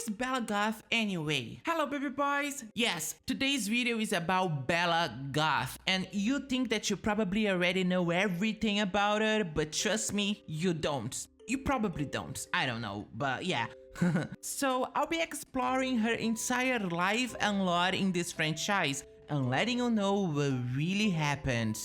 is Bella Goth anyway? Hello baby boys! Yes, today's video is about Bella Goth, and you think that you probably already know everything about her, but trust me, you don't. You probably don't, I don't know, but yeah. So I'll be exploring her entire life and lore in this franchise, and letting you know what really happened.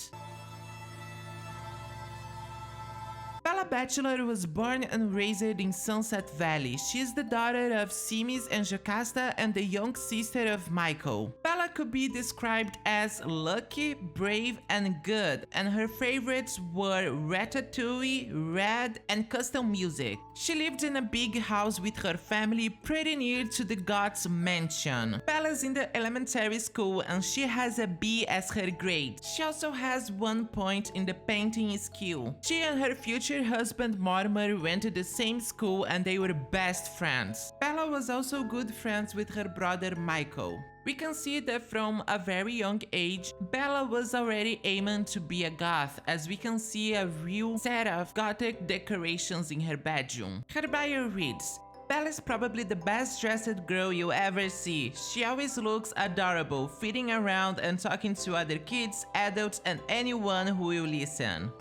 Bella Bachelor was born and raised in Sunset Valley. She is the daughter of Sims and Jocasta and the young sister of Michael. Bella could be described as lucky, brave, and good, and her favorites were Ratatouille, Red, and custom music. She lived in a big house with her family pretty near to the Goth's mansion. Bella's in the elementary school and she has a B as her grade. She also has 1 point in the painting skill. She and her future husband Mortimer went to the same school and they were best friends. Bella was also good friends with her brother Michael. We can see that from a very young age, Bella was already aiming to be a goth, as we can see a real set of gothic decorations in her bedroom. Her bio reads, Bella is probably the best dressed girl you'll ever see. She always looks adorable, fitting around and talking to other kids, adults, and anyone who will listen.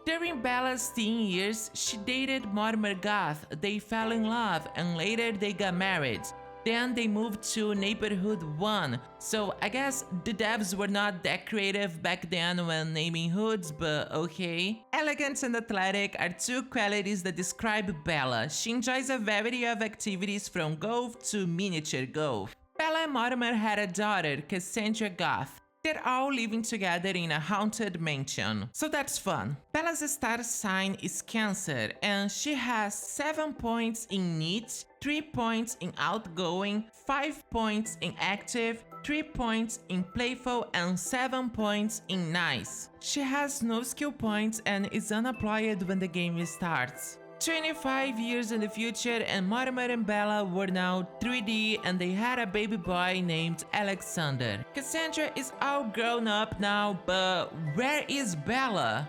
During Bella's teen years, she dated Mortimer Goth, they fell in love, and later they got married. Then they moved to Neighborhood 1, so I guess the devs were not that creative back then when naming hoods, but okay. Elegant and athletic are two qualities that describe Bella. She enjoys a variety of activities from golf to miniature golf. Bella and Mortimer had a daughter, Cassandra Goth. They're all living together in a haunted mansion, so that's fun. Bella's star sign is Cancer, and she has 7 points in neat, 3 points in outgoing, 5 points in active, 3 points in playful, and 7 points in nice. She has no skill points and is unemployed when the game starts. 25 years in the future and Mortimer and Bella were now 3D and they had a baby boy named Alexander. Cassandra is all grown up now, but where is Bella?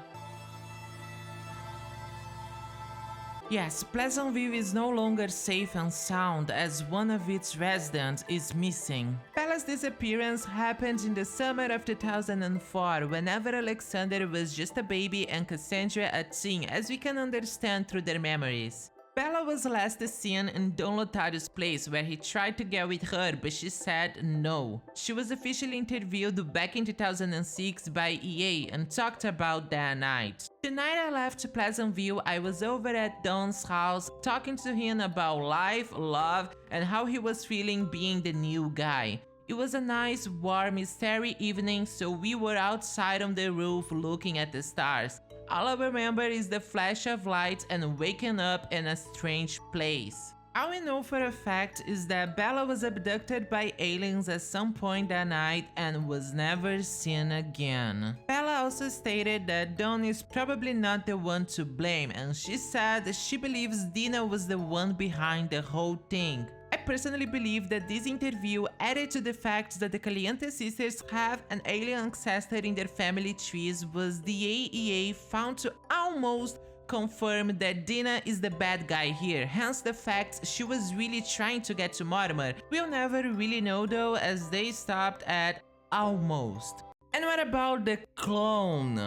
Yes, Pleasantville is no longer safe and sound as one of its residents is missing. Bella's disappearance happened in the summer of 2004, whenever Alexander was just a baby and Cassandra a teen, as we can understand through their memories. Bella was last seen in Don Lotario's place where he tried to get with her, but she said no. She was officially interviewed back in 2006 by EA and talked about that night. The night I left Pleasantville, I was over at Don's house talking to him about life, love, and how he was feeling being the new guy. It was a nice, warm, starry evening, so we were outside on the roof looking at the stars. All I remember is the flash of light and waking up in a strange place. All we know for a fact is that Bella was abducted by aliens at some point that night and was never seen again. Bella also stated that Dawn is probably not the one to blame, and she said she believes Dina was the one behind the whole thing. I personally believe that this interview added to the fact that the Caliente sisters have an alien ancestor in their family trees was the AEA found to almost confirm that Dina is the bad guy here, hence the fact she was really trying to get to Mortimer. We'll never really know though, as they stopped at almost. And what about the clone?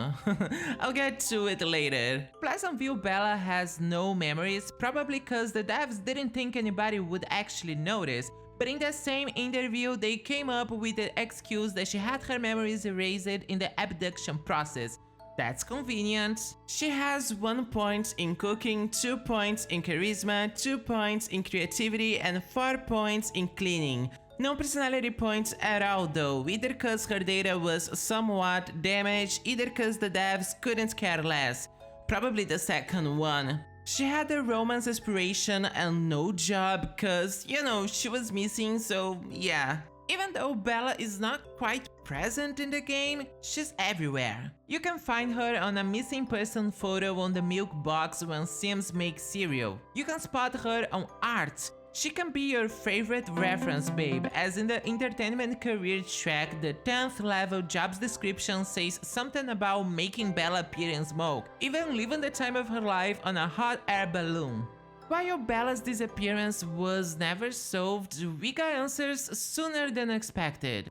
I'll get to it later. Pleasantville Bella has no memories, probably cause the devs didn't think anybody would actually notice. But in the same interview, they came up with the excuse that she had her memories erased in the abduction process. That's convenient. She has 1 point in cooking, 2 points in charisma, 2 points in creativity, and 4 points in cleaning. No personality points at all though, either cause her data was somewhat damaged, either cause the devs couldn't care less. Probably the second one. She had a romance aspiration and no job cause, you know, she was missing, so yeah. Even though Bella is not quite present in the game, she's everywhere. You can find her on a missing person photo on the milk box when Sims make cereal. You can spot her on art. She can be your favorite reference babe, as in the entertainment career track, the 10th level jobs description says something about making Bella appear in smoke, even living the time of her life on a hot air balloon. While Bella's disappearance was never solved, we got answers sooner than expected.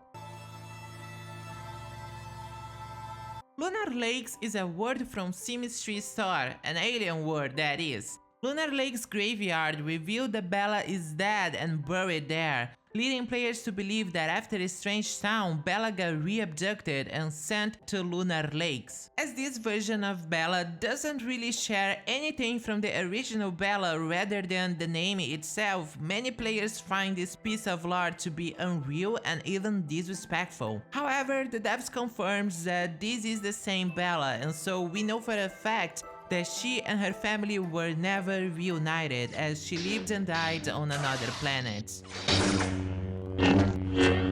Lunar Lakes is a word from Sims 3 Star, an alien word that is. Lunar Lakes graveyard revealed that Bella is dead and buried there, leading players to believe that after Strangetown, Bella got re-abducted and sent to Lunar Lakes. As this version of Bella doesn't really share anything from the original Bella rather than the name itself, many players find this piece of lore to be unreal and even disrespectful. However, the devs confirms that this is the same Bella, and so we know for a fact that she and her family were never reunited, as she lived and died on another planet.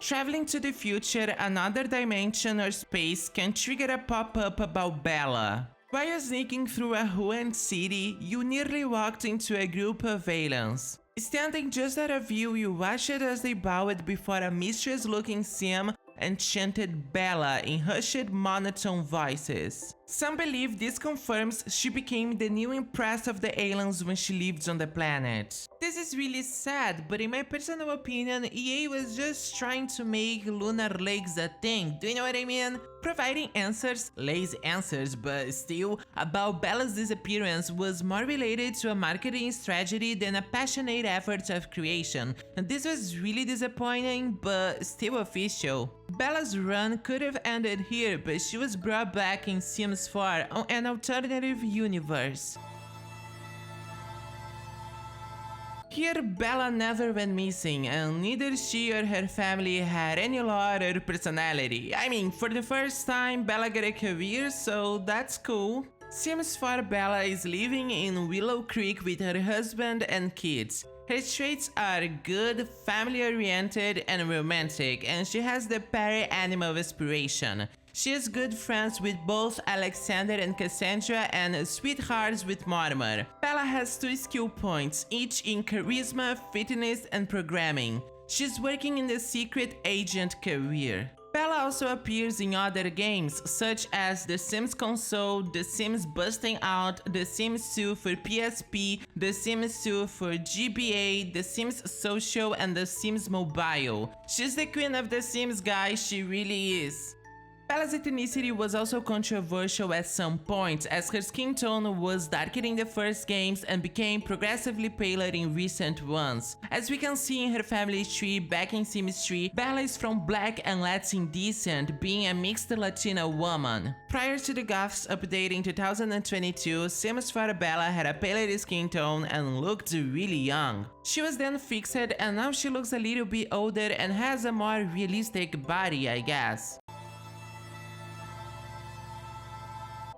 Traveling to the future, another dimension or space can trigger a pop-up about Bella. While sneaking through a ruined city, you nearly walked into a group of aliens. Standing just out of view, you watched as they bowed before a mysterious-looking sim and chanted Bella in hushed monotone voices. Some believe this confirms she became the new empress of the aliens when she lived on the planet. This is really sad, but in my personal opinion, EA was just trying to make Lunar Lakes a thing, do you know what I mean? Providing answers, lazy answers, but still, about Bella's disappearance was more related to a marketing strategy than a passionate effort of creation, and this was really disappointing, but still official. Bella's run could have ended here, but she was brought back in Sims 4 on an alternative universe. Here, Bella never went missing, and neither she or her family had any lore or personality. I mean, for the first time, Bella got a career, so that's cool. Sims 4 Bella is living in Willow Creek with her husband and kids. Her traits are good, family-oriented, and romantic, and she has the party animal aspiration. She is good friends with both Alexander and Cassandra and sweethearts with Mortimer. Bella has 2 skill points, each in charisma, fitness, and programming. She's working in the secret agent career. Bella also appears in other games, such as The Sims Console, The Sims Busting Out, The Sims 2 for PSP, The Sims 2 for GBA, The Sims Social, and The Sims Mobile. She's the queen of The Sims, guys, she really is. Bella's ethnicity was also controversial at some point, as her skin tone was darker in the first games and became progressively paler in recent ones. As we can see in her family tree back in Sims 3, Bella is from Black and Latin descent, being a mixed Latina woman. Prior to the Goths update in 2022, Sims 4 Bella had a paler skin tone and looked really young. She was then fixed, and now she looks a little bit older and has a more realistic body, I guess.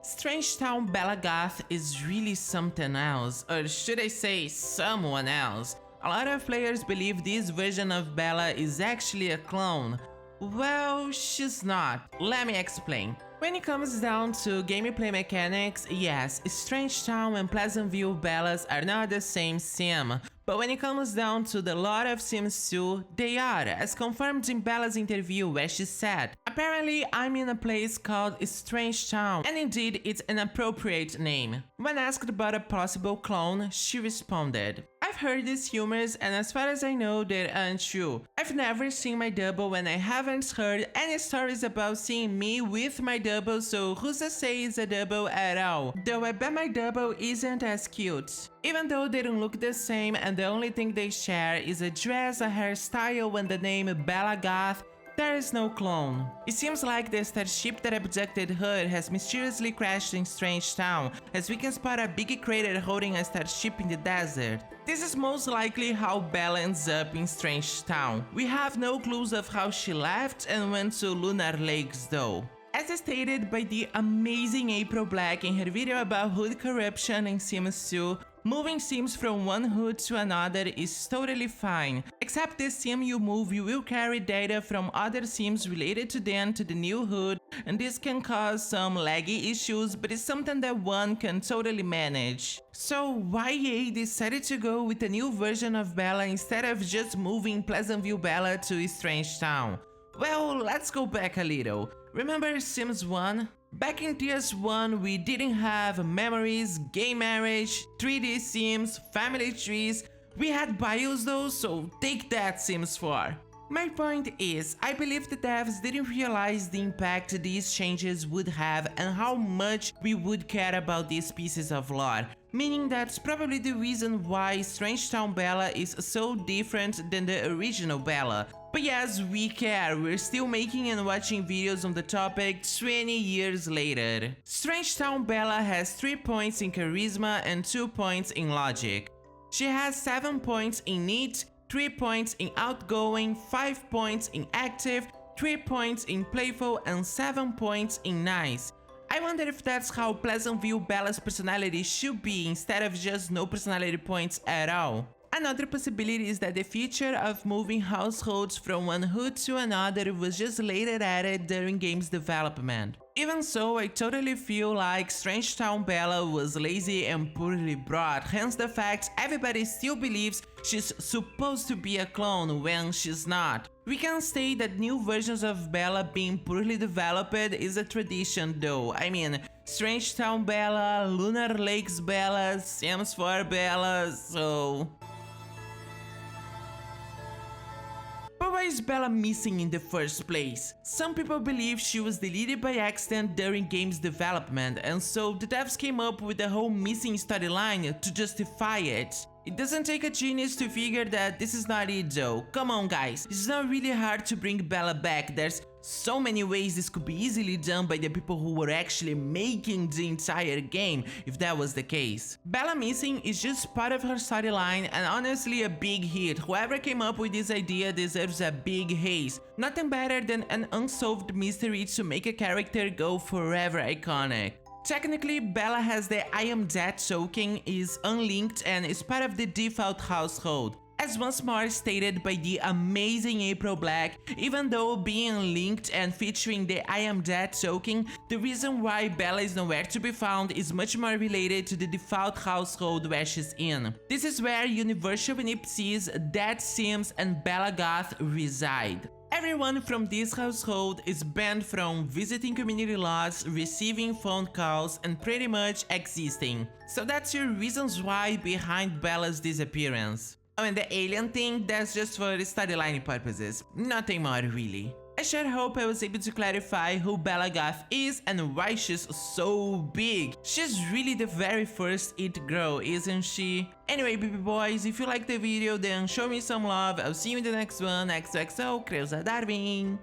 Strangetown Bella Goth is really something else, or should I say someone else. A lot of players believe this version of Bella is actually a clone. Well, she's not. Let me explain. When it comes down to gameplay mechanics, yes, Strangetown and Pleasantville Bellas are not the same sim, but when it comes down to the lore of Sims 2, they are, as confirmed in Bella's interview where she said, "Apparently I'm in a place called Strangetown, and indeed it's an appropriate name." When asked about a possible clone, she responded, "I've heard these rumors, and as far as I know, they're untrue. I've never seen my double, and I haven't heard any stories about seeing me with my double, so who's to say it's a double at all? Though I bet my double isn't as cute." Even though they don't look the same and the only thing they share is a dress, a hairstyle, and the name Bella Goth, there is no clone. It seems like the starship that abducted her has mysteriously crashed in Strangetown, as we can spot a big crater holding a starship in the desert. This is most likely how Bella ends up in Strangetown. We have no clues of how she left and went to Lunar Lakes though. As stated by the amazing April Black in her video about hood corruption in Sims 2, moving sims from one hood to another is totally fine, except the sim you move you will carry data from other sims related to them to the new hood, and this can cause some laggy issues, but it's something that one can totally manage. So why EA decided to go with a new version of Bella instead of just moving Pleasantville Bella to Strangetown? Well, let's go back a little. Remember Sims 1? Back in TS1, we didn't have memories, gay marriage, 3D Sims, family trees. We had bios though, so take that, Sims 4. My point is, I believe the devs didn't realize the impact these changes would have and how much we would care about these pieces of lore, meaning that's probably the reason why Strangetown Bella is so different than the original Bella. But yes, we care, we're still making and watching videos on the topic 20 years later. Strangetown Bella has 3 points in charisma and 2 points in logic. She has 7 points in neat, 3 points in outgoing, 5 points in active, 3 points in playful, and 7 points in nice. I wonder if that's how Pleasantville Bella's personality should be instead of just no personality points at all. Another possibility is that the feature of moving households from one hood to another was just later added during game's development. Even so, I totally feel like Strangetown Bella was lazy and poorly brought, hence the fact everybody still believes she's supposed to be a clone when she's not. We can say that new versions of Bella being poorly developed is a tradition though. I mean, Strangetown Bella, Lunar Lakes Bella, Sims 4 Bella, so... But why is Bella missing in the first place? Some people believe she was deleted by accident during game's development, and so the devs came up with the whole missing storyline to justify it. It doesn't take a genius to figure that this is not it though. Come on guys, it's not really hard to bring Bella back. There's so many ways this could be easily done by the people who were actually making the entire game, if that was the case. Bella missing is just part of her storyline and honestly a big hit. Whoever came up with this idea deserves a big haze. Nothing better than an unsolved mystery to make a character go forever iconic. Technically, Bella has the I am dead token, is unlinked and is part of the default household. As once more stated by the amazing April Black, even though being linked and featuring the I am dead token, the reason why Bella is nowhere to be found is much more related to the default household where she's in. This is where Universal Nipsey's Dead Sims and Bella Goth reside. Everyone from this household is banned from visiting community lots, receiving phone calls, and pretty much existing. So that's your reasons why behind Bella's disappearance. Oh, and the alien thing, that's just for storyline purposes, nothing more really. I sure hope I was able to clarify who Bella Goth is and why she's so big. She's really the very first it girl, isn't she? Anyway, baby boys, if you liked the video, then show me some love. I'll see you in the next one. XOXO, Creusa Darwin.